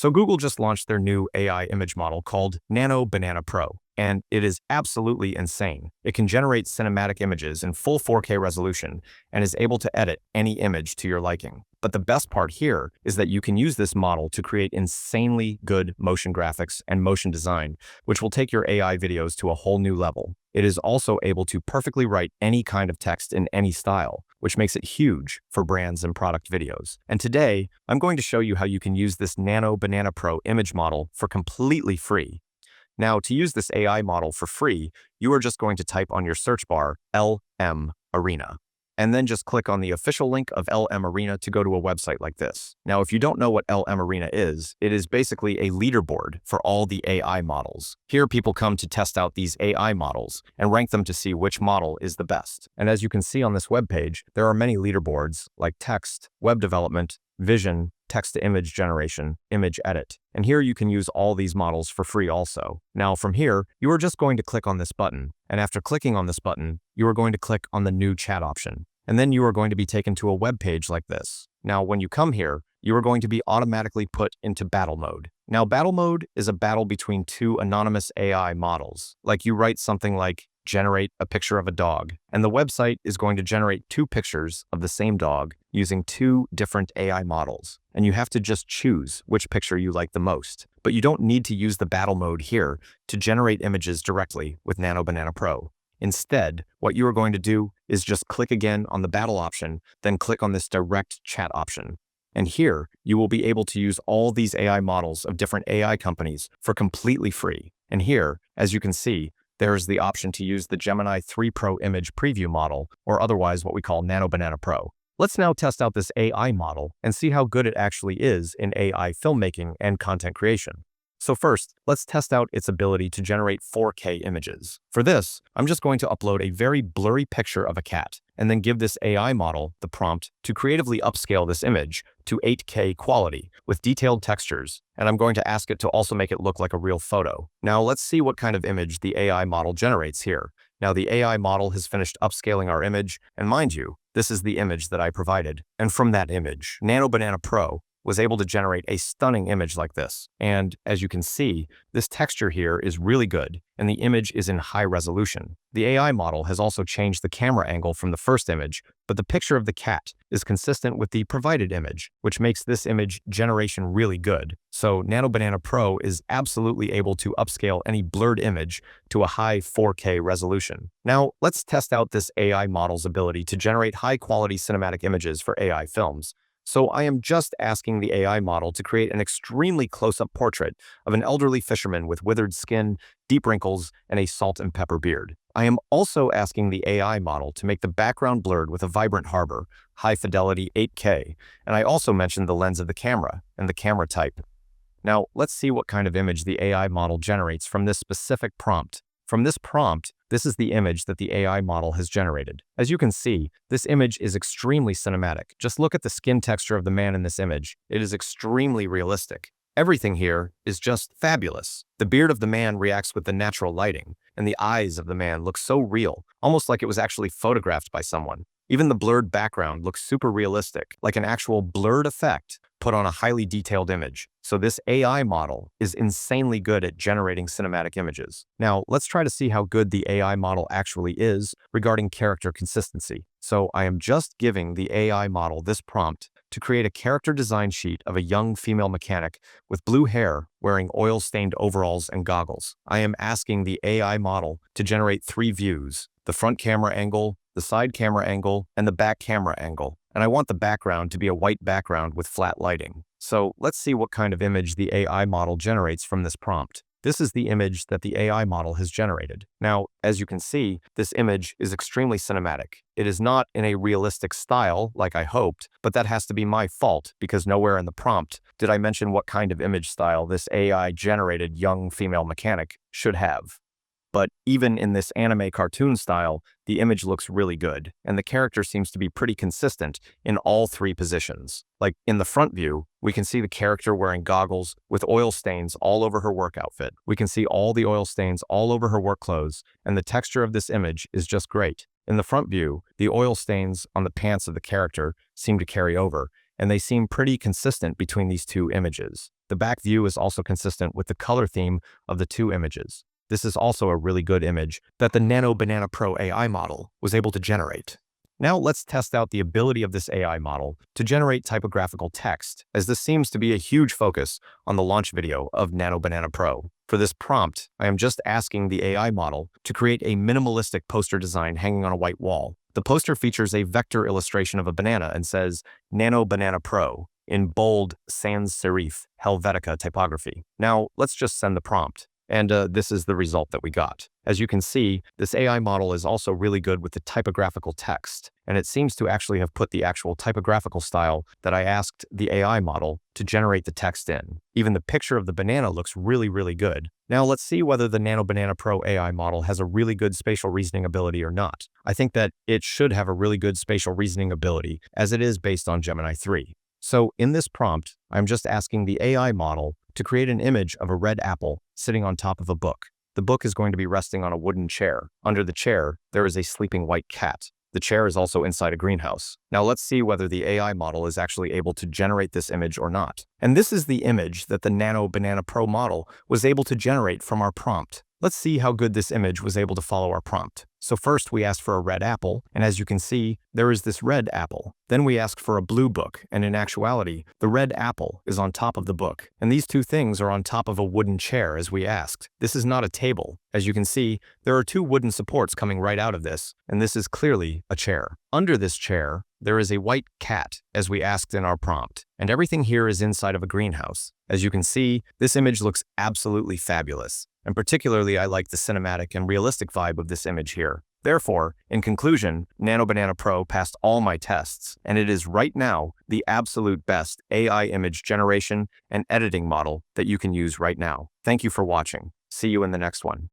So Google just launched their new AI image model called Nano Banana Pro, and it is absolutely insane. It can generate cinematic images in full 4K resolution and is able to edit any image to your liking. But the best part here is that you can use this model to create insanely good motion graphics and motion design, which will take your AI videos to a whole new level. It is also able to perfectly write any kind of text in any style, which makes it huge for brands and product videos. And today, I'm going to show you how you can use this Nano Banana Pro image model for completely free. Now, to use this AI model for free, you are just going to type on your search bar LM Arena, and then just click on the official link of LM Arena to go to a website like this. Now, if you don't know what LM Arena is, it is basically a leaderboard for all the AI models. Here, people come to test out these AI models and rank them to see which model is the best. And as you can see on this webpage, there are many leaderboards like text, web development, vision, text-to-image generation, image edit. And here you can use all these models for free also. Now from here, you are just going to click on this button. And after clicking on this button, you are going to click on the new chat option. And then you are going to be taken to a web page like this. Now when you come here, you are going to be automatically put into battle mode. Now battle mode is a battle between two anonymous AI models. Like you write something like, generate a picture of a dog, and the website is going to generate two pictures of the same dog using two different AI models, and you have to just choose which picture you like the most. But you don't need to use the battle mode here to generate images directly with Nano Banana Pro. Instead, what you are going to do is just click again on the battle option, then click on this direct chat option. And here, you will be able to use all these AI models of different AI companies for completely free. And here, as you can see, there is the option to use the Gemini 3 Pro image preview model, or otherwise what we call Nano Banana Pro. Let's now test out this AI model and see how good it actually is in AI filmmaking and content creation. So first, let's test out its ability to generate 4K images. For this, I'm just going to upload a very blurry picture of a cat, and then give this AI model the prompt to creatively upscale this image to 8K quality with detailed textures, and I'm going to ask it to also make it look like a real photo. Now let's see what kind of image the AI model generates here. Now the AI model has finished upscaling our image, and mind you, this is the image that I provided. And from that image, Nano Banana Pro was able to generate a stunning image like this. And as you can see, this texture here is really good, and the image is in high resolution. The AI model has also changed the camera angle from the first image, but the picture of the cat is consistent with the provided image, which makes this image generation really good. So Nano Banana Pro is absolutely able to upscale any blurred image to a high 4K resolution. Now, let's test out this AI model's ability to generate high-quality cinematic images for AI films. So I am just asking the AI model to create an extremely close-up portrait of an elderly fisherman with withered skin, deep wrinkles, and a salt and pepper beard. I am also asking the AI model to make the background blurred with a vibrant harbor, high-fidelity 8K, and I also mentioned the lens of the camera and the camera type. Now, let's see what kind of image the AI model generates from this specific prompt. From this prompt, this is the image that the AI model has generated. As you can see, this image is extremely cinematic. Just look at the skin texture of the man in this image. It is extremely realistic. Everything here is just fabulous. The beard of the man reacts with the natural lighting, and the eyes of the man look so real, almost like it was actually photographed by someone. Even the blurred background looks super realistic, like an actual blurred effect put on a highly detailed image. So this AI model is insanely good at generating cinematic images. Now, let's try to see how good the AI model actually is regarding character consistency. So I am just giving the AI model this prompt to create a character design sheet of a young female mechanic with blue hair wearing oil-stained overalls and goggles. I am asking the AI model to generate 3 views: the front camera angle, the side camera angle, and the back camera angle. And I want the background to be a white background with flat lighting. So let's see what kind of image the AI model generates from this prompt. This is the image that the AI model has generated. Now, as you can see, this image is extremely cinematic. It is not in a realistic style like I hoped, but that has to be my fault because nowhere in the prompt did I mention what kind of image style this AI-generated young female mechanic should have. But even in this anime cartoon style, the image looks really good, and the character seems to be pretty consistent in all 3 positions. Like in the front view, we can see the character wearing goggles with oil stains all over her work outfit. We can see all the oil stains all over her work clothes, and the texture of this image is just great. In the front view, the oil stains on the pants of the character seem to carry over, and they seem pretty consistent between these 2 images. The back view is also consistent with the color theme of the two images. This is also a really good image that the Nano Banana Pro AI model was able to generate. Now let's test out the ability of this AI model to generate typographical text, as this seems to be a huge focus on the launch video of Nano Banana Pro. For this prompt, I am just asking the AI model to create a minimalistic poster design hanging on a white wall. The poster features a vector illustration of a banana and says Nano Banana Pro in bold sans serif Helvetica typography. Now let's just send the prompt. And this is the result that we got. As you can see, this AI model is also really good with the typographical text, and it seems to actually have put the actual typographical style that I asked the AI model to generate the text in. Even the picture of the banana looks really, really good. Now let's see whether the Nano Banana Pro AI model has a really good spatial reasoning ability or not. I think that it should have a really good spatial reasoning ability, as it is based on Gemini 3. So in this prompt, I'm just asking the AI model to create an image of a red apple sitting on top of a book. The book is going to be resting on a wooden chair. Under the chair, there is a sleeping white cat. The chair is also inside a greenhouse. Now let's see whether the AI model is actually able to generate this image or not. And this is the image that the Nano Banana Pro model was able to generate from our prompt. Let's see how good this image was able to follow our prompt. So first we asked for a red apple, and as you can see, there is this red apple. Then we asked for a blue book, and in actuality, the red apple is on top of the book. And these two things are on top of a wooden chair as we asked. This is not a table. As you can see, there are two wooden supports coming right out of this, and this is clearly a chair. Under this chair, there is a white cat, as we asked in our prompt, and everything here is inside of a greenhouse. As you can see, this image looks absolutely fabulous, and particularly I like the cinematic and realistic vibe of this image here. Therefore, in conclusion, Nano Banana Pro passed all my tests, and it is right now the absolute best AI image generation and editing model that you can use right now. Thank you for watching. See you in the next one.